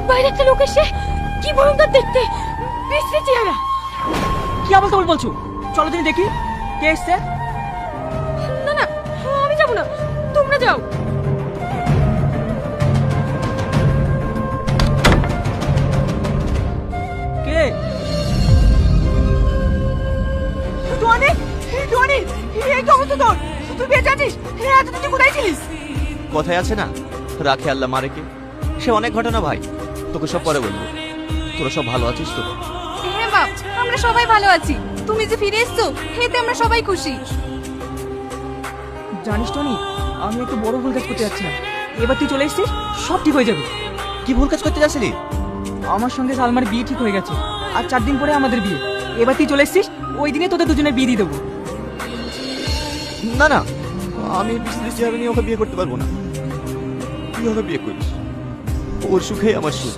বাইরে একটা লোক এসে কি ভয়ঙ্কর দেখতে, বিশ্রী চেহারা। কি আবল তাবল বলছো? চলো তুমি দেখি কে এসছে। না না, আমি যাবো না, তোমরা যাও। কে? টনি, টনি, এই কি অবস্থা তোর? তুই বেঁচে আছিস? এতদিন তুই কোথায় ছিলিস? কথায় আছে না, রাখে আল্লাহ মারে কে। সে অনেক ঘটনা ভাই, তোকে সব পরে বলবো। তোরা সব ভালো আছিস তো? হ্যাঁ বাপ, আমরা সবাই ভালো আছি। তুমি যে ফিরে এসছো এতে আমরা সবাই খুশি। জানিস টনি, আমি একটু বড় ভুল কাজ করতে যাচ্ছিলাম। এবার তুই চলে এসেছিস, সব ঠিক হয়ে যাবে। কি ভুল কাজ করতে যাচ্ছিলি? আমার সঙ্গে সালমার বিয়ে ঠিক হয়ে গেছে, আর 4 দিন পরে আমাদের বিয়ে। এবার তুই চলে এসেছিস, ওই দিনে তোদের দুজনের বিয়ে দিয়ে দেবো। না না, আমি বিশ্রী চেহারা নিয়ে ওকে বিয়ে করতে পারবো না। তুই ওকে বিয়ে করিস, ওর সুখেই আমার সুখ।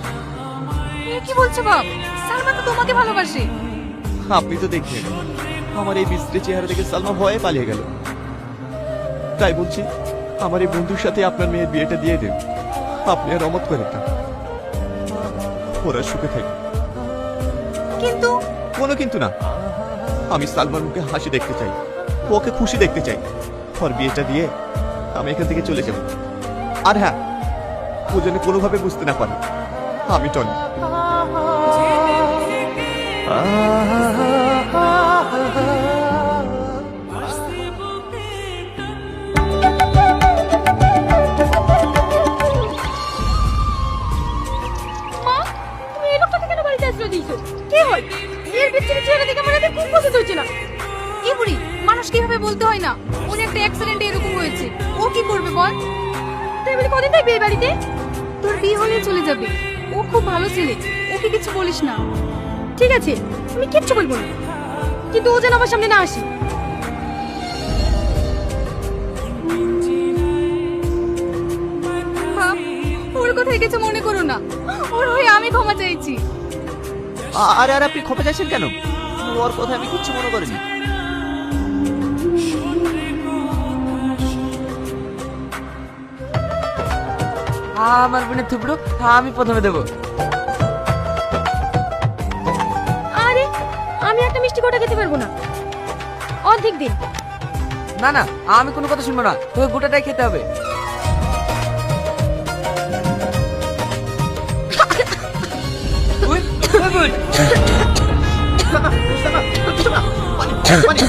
কি বলছো বাপ? সালমা তো তোমাকে ভালোবাসে। আপনি তো দেখলেন, আমার এই বিশ্রী চেহারা দেখে সালমা ভয়ে পালিয়ে গেল। তাই বলছি, আমার এই বন্ধুর সাথে আপনার মেয়ের বিয়েটা দিয়ে দেন। আপনি আর অমত করে না, ওরা সুখে থাকে। কিন্তু কোনো কিন্তু না, আমি সালমার মুখে হাসি দেখতে চাই, ওকে খুশি দেখতে চাই। ওর বিয়েটা দিয়ে আমি এখান থেকে চলে যাব। আর হ্যাঁ, ও যেন কোনোভাবে বুঝতে না পারে আমি টনি। মা, তুমি এই লোকটাকে কেন বাড়িতে আশ্রয় দিয়েছো? কে হয়? এর বিচ্ছিরি চেহারা দেখে আমার এদের খুব পছন্দ হচ্ছে না। এই বুড়ি মানুষ কিভাবে বলতে হয় না, ওর একটা অ্যাক্সিডেন্টে এরকম হয়েছে। ও কি করবে বল? তাই বলে কদিন তাই বিয়ে বাড়িতে? তোর বিয়ে হলে চলে যাবে। ও খুব ভালো ছেলে, ওকে কিছু বলিস না। ঠিক আছে, আমি কিচ্ছু বলবো না, কিন্তু ও যেন আমার সামনে না আসে। বাপ, ওর কথায় কিছু মনে করো না, ওর হয়ে আমি ক্ষমা চাইছি। আরে আর আপনি ক্ষমা চাইছেন কেন? ওর কথা আমি কিচ্ছু মনে করিনি। আমার বোনের থুবড়ো আমি প্রথমে দেবো। আরে আমি একটা মিষ্টি গোটা খেতে পারবো না, অর্ধেক দিন। না না, আমি কোনো কথা শুনবো না, তোকে গোটাটাই খেতে হবে। মুস্তাফা, মুস্তাফা, মুস্তাফা, পানি, পানি।